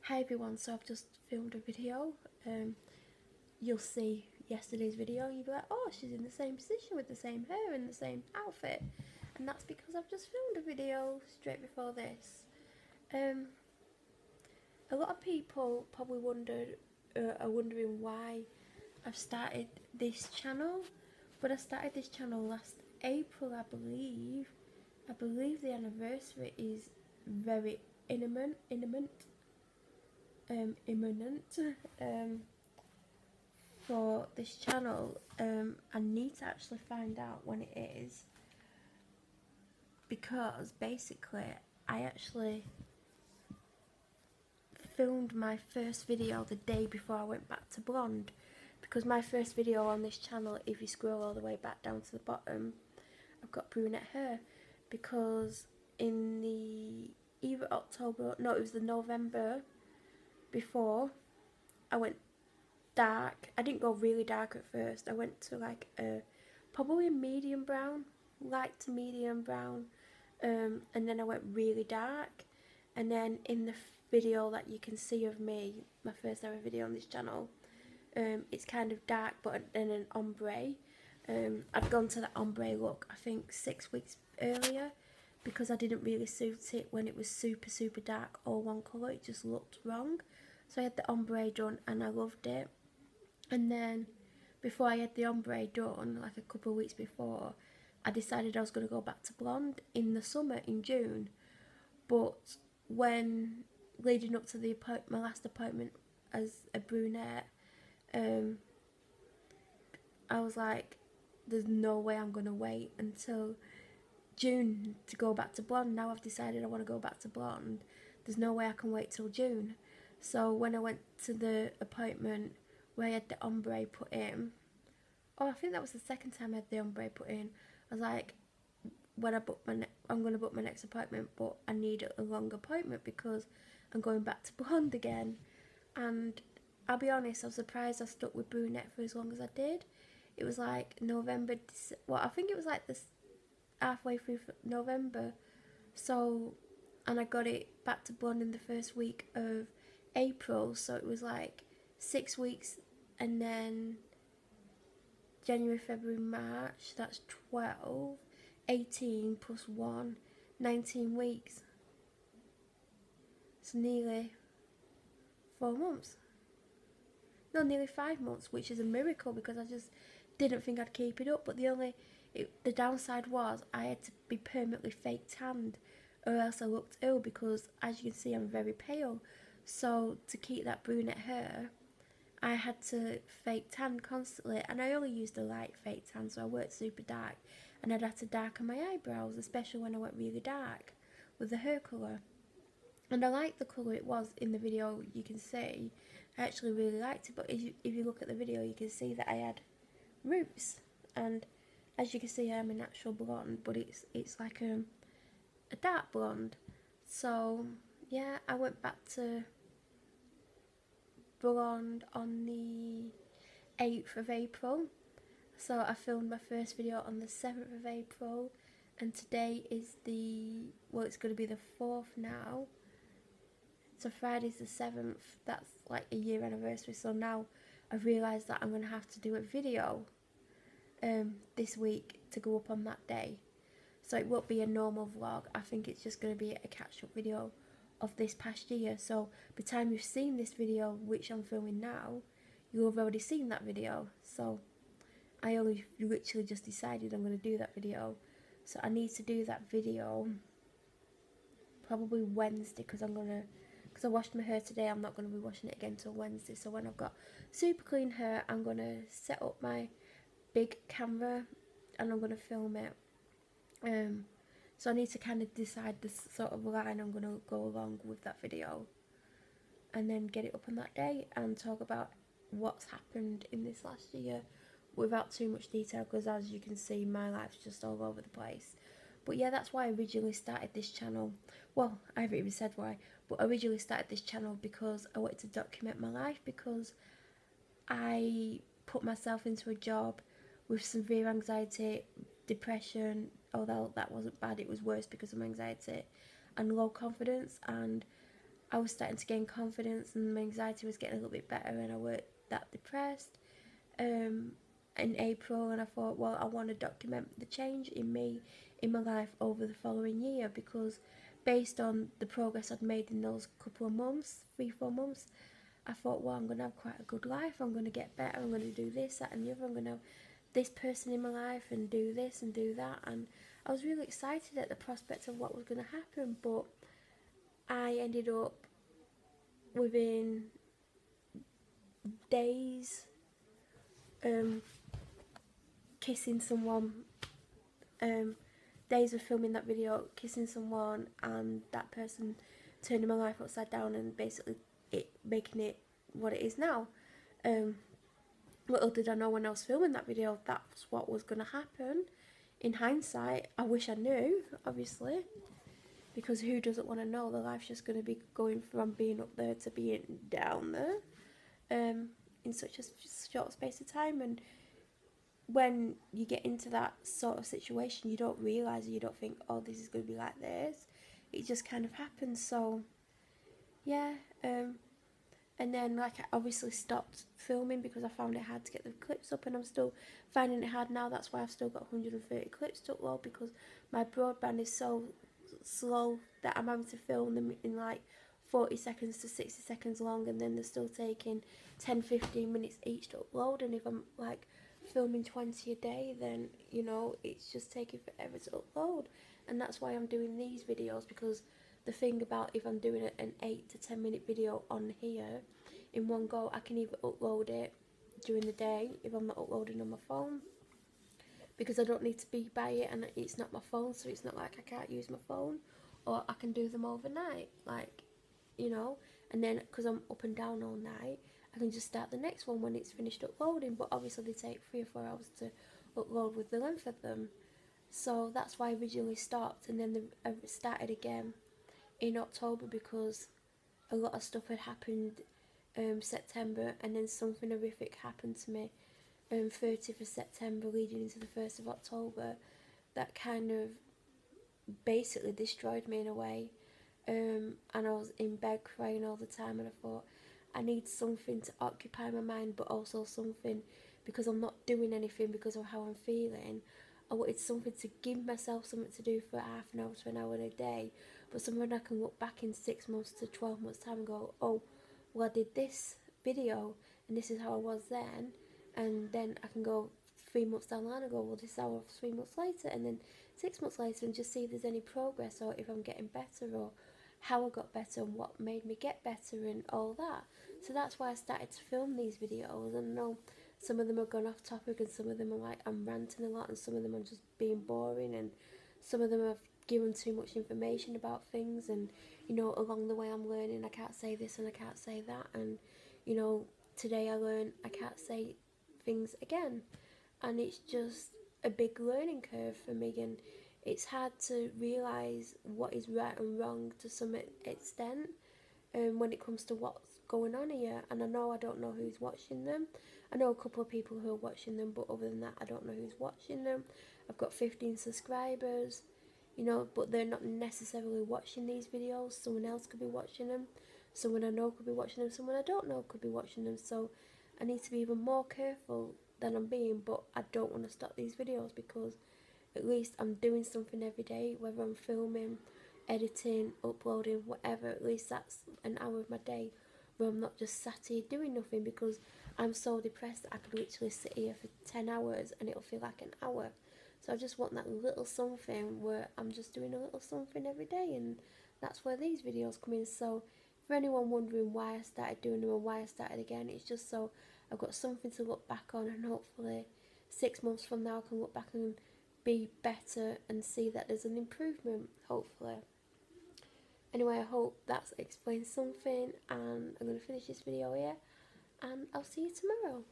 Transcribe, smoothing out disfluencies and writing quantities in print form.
Hi everyone, so I've just filmed a video. You'll see yesterday's video and you'll be like, oh, she's in the same position with the same hair and the same outfit. And that's because I've just filmed a video straight before this. A lot of people probably are wondering why I've started this channel. But I started this channel last April, I believe. I believe the anniversary is very imminent. For this channel. I need to actually find out when it is, because basically I actually filmed my first video the day before I went back to blonde, because my first video on this channel, if you scroll all the way back down to the bottom, I've got brunette hair, because in the it was the November before, I went dark. I didn't go really dark at first. I went to like probably a medium brown, light to medium brown, and then I went really dark. And then in the video that you can see of me, my first ever video on this channel, it's kind of dark but then an ombre. I'd gone to that ombre look I think 6 weeks earlier, because I didn't really suit it when it was super dark or one colour. It just looked wrong. So I had the ombre done and I loved it. And then before I had the ombre done, like a couple of weeks before, I decided I was going to go back to blonde in the summer, in June. But when leading up to my last appointment as a brunette, I was like, there's no way I'm going to wait until June to go back to blonde. Now I've decided I want to go back to blonde. There's no way I can wait till June. So when I went to the appointment where I had the ombre put in, I think that was the second time I had the ombre put in, I was like, when I book I'm going to book my next appointment, but I need a long appointment because I'm going back to blonde again. And I'll be honest, I was surprised I stuck with brunette for as long as I did. It was like November, I think it was like this halfway through November. So, and I got it back to blonde in the first week of April, so it was like 6 weeks, and then January, February, March, that's 12, 18 plus 1, 19 weeks. It's nearly 4 months. No, nearly 5 months, which is a miracle because I just didn't think I'd keep it up. But the downside was I had to be permanently fake tanned, or else I looked ill, because as you can see I'm very pale. So to keep that brunette hair, I had to fake tan constantly, and I only used a light fake tan, so I worked super dark, and I'd have to darken my eyebrows, especially when I went really dark with the hair colour. And I liked the colour it was in the video, you can see. I actually really liked it, but if you look at the video, you can see that I had roots, and as you can see I'm a natural blonde, but it's like a dark blonde. So yeah, I went back to blonde on the 8th of April. So I filmed my first video on the 7th of April, and today is it's going to be the 4th now. So Friday's the 7th, that's like a year anniversary. So now I've realised that I'm going to have to do a video this week to go up on that day. So it won't be a normal vlog. I think it's just going to be a catch-up video of this past year. So by the time you've seen this video, which I'm filming now, you'll have already seen that video. So I only literally just decided I'm going to do that video. So I need to do that video probably Wednesday, because I washed my hair today. I'm not going to be washing it again till Wednesday. So when I've got super clean hair, I'm going to set up my big camera and I'm going to film it. So I need to kind of decide the sort of line I'm going to go along with that video, and then get it up on that day and talk about what's happened in this last year without too much detail, because as you can see my life's just all over the place. But yeah, that's why I originally started this channel. Well, I haven't even said why, but I originally started this channel because I wanted to document my life, because I put myself into a job with severe anxiety, depression, although that wasn't bad, it was worse because of my anxiety, and low confidence, and I was starting to gain confidence and my anxiety was getting a little bit better and I weren't that depressed in April, and I thought, well, I want to document the change in me, in my life over the following year, because based on the progress I'd made in those couple of months, 3-4 months, I thought, well, I'm going to have quite a good life, I'm going to get better, I'm going to do this, that and the other, I'm going to have this person in my life and do this and do that, and I was really excited at the prospect of what was going to happen, but I ended up within days kissing someone, days of filming that video, kissing someone, and that person turning my life upside down and basically making it what it is now. Little did I know when I was filming that video that's what was going to happen. In hindsight, I wish I knew, obviously, because who doesn't want to know their life's just going to be going from being up there to being down there in such a short space of time. And when you get into that sort of situation, you don't realise it, you don't think, oh, this is going to be like this. It just kind of happens. So, yeah, and then, like, I obviously stopped filming because I found it hard to get the clips up, and I'm still finding it hard now. That's why I've still got 130 clips to upload, because my broadband is so slow that I'm having to film them in like 40 seconds to 60 seconds long, and then they're still taking 10-15 minutes each to upload. And if I'm like filming 20 a day, then, you know, it's just taking forever to upload. And that's why I'm doing these videos, because the thing about if I'm doing an 8 to 10 minute video on here in one go, I can either upload it during the day if I'm not uploading on my phone, because I don't need to be by it and it's not my phone, so it's not like I can't use my phone, or I can do them overnight, like, you know, and then because I'm up and down all night, I can just start the next one when it's finished uploading. But obviously they take 3 or 4 hours to upload with the length of them, so that's why I originally stopped. And then I started again in October because a lot of stuff had happened September, and then something horrific happened to me 30th of September leading into the 1st of October that kind of basically destroyed me in a way, and I was in bed crying all the time, and I thought, I need something to occupy my mind, but also something, because I'm not doing anything because of how I'm feeling. I wanted something to give myself something to do for half an hour to an hour a day, but something I can look back in 6 months to 12 months time and go, oh, well, I did this video and this is how I was then, and then I can go 3 months down the line and go, well, this is how I was 3 months later, and then 6 months later, and just see if there's any progress, or if I'm getting better, or how I got better and what made me get better and all that. So that's why I started to film these videos. And I know some of them are gone off topic, and some of them are like I'm ranting a lot, and some of them are just being boring, and some of them have given too much information about things, and, you know, along the way I'm learning I can't say this and I can't say that, and, you know, today I learned I can't say things again, and it's just a big learning curve for me, and it's hard to realise what is right and wrong to some extent when it comes to what's going on here. And I know I don't know who's watching them. I know a couple of people who are watching them, but other than that I don't know who's watching them. I've got 15 subscribers, you know, but they're not necessarily watching these videos. Someone else could be watching them, someone I know could be watching them, someone I don't know could be watching them. So I need to be even more careful than I'm being, but I don't want to stop these videos, because at least I'm doing something every day, whether I'm filming, editing, uploading, whatever. At least that's an hour of my day where I'm not just sat here doing nothing, because I'm so depressed that I could literally sit here for 10 hours and it'll feel like an hour. So I just want that little something where I'm just doing a little something every day, and that's where these videos come in. So for anyone wondering why I started doing them and why I started again, it's just so I've got something to look back on, and hopefully 6 months from now I can look back and be better and see that there's an improvement, hopefully. Anyway, I hope that's explained something, and I'm going to finish this video here, and I'll see you tomorrow.